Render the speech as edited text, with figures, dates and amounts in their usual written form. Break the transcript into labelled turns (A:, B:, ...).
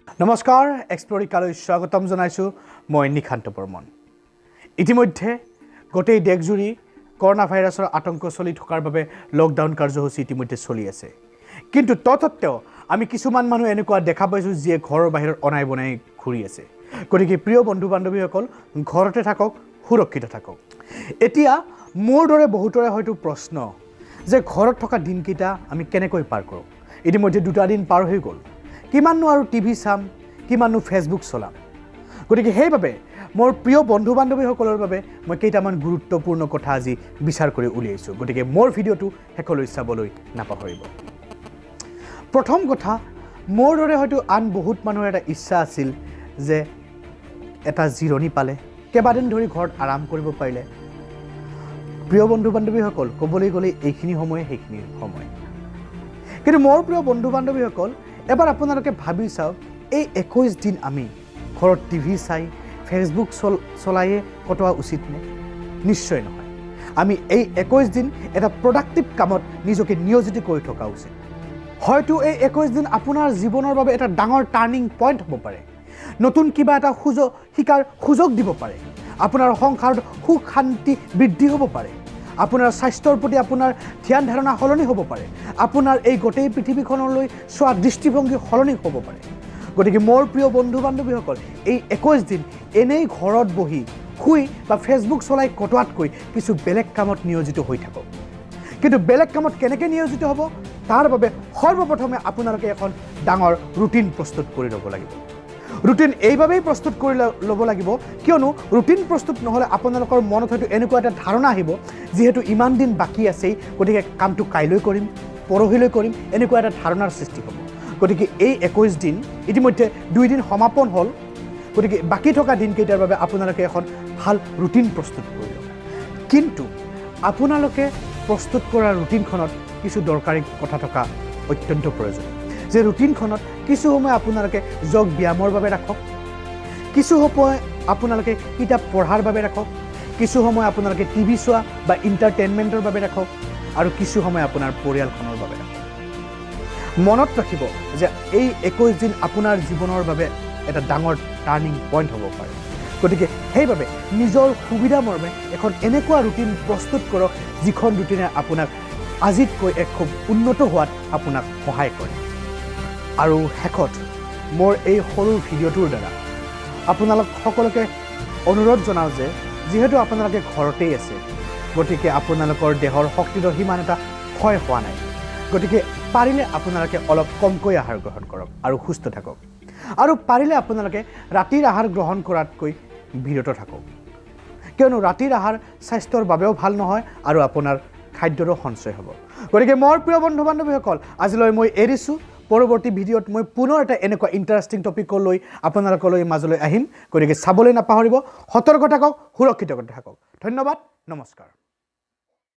A: নমস্কাৰ এক্সপ্লৰিকালৈ স্বাগতম জনাইছোঁ মই নিখান্ত বৰ্মন ইতিমধ্যে গোটেই দেশজুৰি কৰোনা ভাইৰাছৰ আতংক চলি থকাৰ বাবে লকডাউন কাৰ্যসূচী ইতিমধ্যে চলি আছে কিন্তু তৎসত্ত্বেও আমি কিছুমান মানুহ এনেকুৱা দেখা পাইছোঁ যিয়ে ঘৰৰ বাহিৰত অনাই বনাই ঘূৰি আছে গতিকে প্ৰিয় বন্ধু বান্ধৱীসকল ঘৰতে থাকক সুৰক্ষিত থাকক এতিয়া মোৰ দৰে বহুতৰে হয়তো প্ৰশ্ন যে ঘৰত থকা দিনকেইটা আমি কেনেকৈ পাৰ কৰোঁ ইতিমধ্যে দুটা দিন পাৰ হৈ গ'ল কিমাননো আৰু টিভি চাম কিমাননো ফেচবুক চলাম গতিকে সেইবাবে মোৰ প্ৰিয় বন্ধু বান্ধৱীসকলৰ বাবে মই কেইটামান গুৰুত্বপূৰ্ণ কথা আজি বিচাৰ কৰি উলিয়াইছোঁ গতিকে মোৰ ভিডিঅ'টো শেষলৈ চাবলৈ নাপাহৰিব প্ৰথম কথা মোৰ দৰে হয়তো আন বহুত মানুহৰ এটা ইচ্ছা আছিল যে এটা জিৰণি পালে কেইবাদিন ধৰি ঘৰত আৰাম কৰিব পাৰিলে প্ৰিয় বন্ধু বান্ধৱীসকল ক'বলৈ গ'লে এইখিনি সময়ে সেইখিনি সময় কিন্তু মোৰ প্ৰিয় বন্ধু বান্ধৱীসকল এবাৰ আপোনালোকে ভাবি চাওক এই 21 দিন আমি ঘৰত টিভি চাই ফেচবুক চলায়ে কটোৱা উচিত নে নিশ্চয় নহয় আমি এই 21 দিন এটা প্ৰডাক্টিভ কামত নিজকে নিয়োজিত কৰি থকা উচিত হয়তো এই 21 দিন আপোনাৰ জীৱনৰ বাবে এটা ডাঙৰ টাৰ্নিং পইণ্ট হ'ব পাৰে নতুন কিবা এটা শিকাৰ সুযোগ দিব পাৰে আপোনাৰ সংসাৰত সুখ শান্তি বৃদ্ধি হ'ব পাৰে আপোনাৰ স্বাস্থ্যৰ প্ৰতি আপোনাৰ ধ্যান ধাৰণা সলনি হ'ব পাৰে আপোনাৰ এই গোটেই পৃথিৱীখনলৈ চোৱা দৃষ্টিভংগী সলনি হ'ব পাৰে গতিকে মোৰ প্ৰিয় বন্ধু বান্ধৱীসকল এই 21 দিন এনেই ঘৰত বহি শুই বা ফেচবুক চলাই কটোৱাতকৈ কিছু বেলেগ কামত নিয়োজিত হৈ থাকক কিন্তু বেলেগ কামত কেনেকৈ নিয়োজিত হ'ব তাৰ বাবে সৰ্বপ্ৰথমে আপোনালোকে এখন ডাঙৰ ৰুটিন প্ৰস্তুত কৰি ল'ব লাগিব ৰুটিন এইভাবেই প্ৰস্তুত কৰি ল'ব লাগিব কিয়নো ৰুটিন প্ৰস্তুত নহ'লে আপোনালোকৰ মনত হয়তো এনেকুৱা এটা ধাৰণা আহিব যিহেতু ইমান দিন বাকী আছেই গতিকে কামটো কাইলৈ কৰিম পৰহিলৈ কৰিম এনেকুৱা এটা ধাৰণাৰ সৃষ্টি হ'ব গতিকে এই 21 দিন ইতিমধ্যে 2 দিন সমাপন হ'ল গতিকে বাকী থকা দিনকেইটাৰ বাবে আপোনালোকে এখন ভাল ৰুটিন প্ৰস্তুত কৰি লওক কিন্তু আপোনালোকে প্ৰস্তুত কৰা ৰুটিনখনত কিছু দৰকাৰী কথা থকা অত্যন্ত প্ৰয়োজন যে ৰুটিনখনত কিছু সময় আপোনালোকে যোগ ব্যায়ামৰ বাবে ৰাখক কিছু সময় আপোনালোকে কিতাপ পঢ়াৰ বাবে ৰাখক কিছু সময় আপোনালোকে টিভি চোৱা বা এণ্টাৰটেইনমেণ্টৰ বাবে ৰাখক আৰু কিছু সময় আপোনাৰ পৰিয়ালখনৰ বাবে ৰাখক মনত ৰাখিব যে এই 21 দিন আপোনাৰ জীৱনৰ বাবে এটা ডাঙৰ টাৰ্নিং পইণ্ট হ'ব পাৰে গতিকে সেইবাবে নিজৰ সুবিধা মৰ্মে এখন এনেকুৱা ৰুটিন প্ৰস্তুত কৰক যিখন ৰুটিনে আপোনাক আজিতকৈ এক খুব উন্নত হোৱাত আপোনাক সহায় কৰে আৰু শেষত মোৰ এই সৰু ভিডিঅ'টোৰ দ্বাৰা আপোনালোক সকলোকে অনুৰোধ জনাওঁ যে যিহেতু আপোনালোকে ঘৰতেই আছে গতিকে আপোনালোকৰ দেহৰ শক্তিৰ সিমান এটা ক্ষয় হোৱা নাই গতিকে পাৰিলে আপোনালোকে অলপ কমকৈ আহাৰ গ্ৰহণ কৰক আৰু সুস্থ থাকক আৰু পাৰিলে আপোনালোকে ৰাতিৰ আহাৰ গ্ৰহণ কৰাতকৈ বিৰত থাকক কিয়নো ৰাতিৰ আহাৰ স্বাস্থ্যৰ বাবেও ভাল নহয় আৰু আপোনাৰ খাদ্যৰো সঞ্চয় হ'ব গতিকে মোৰ প্ৰিয় বন্ধু বান্ধৱীসকল আজিলৈ মই এৰিছোঁ পৰৱৰ্তী ভিডিঅ'ত মই পুনৰ এটা এনেকুৱা ইণ্টাৰেষ্টিং টপিকলৈ আপোনালোকলৈ মাজলৈ আহিম গতিকে চাবলৈ নাপাহৰিব সতৰ্ক থাকক সুৰক্ষিত থাকক ধন্যবাদ নমস্কাৰ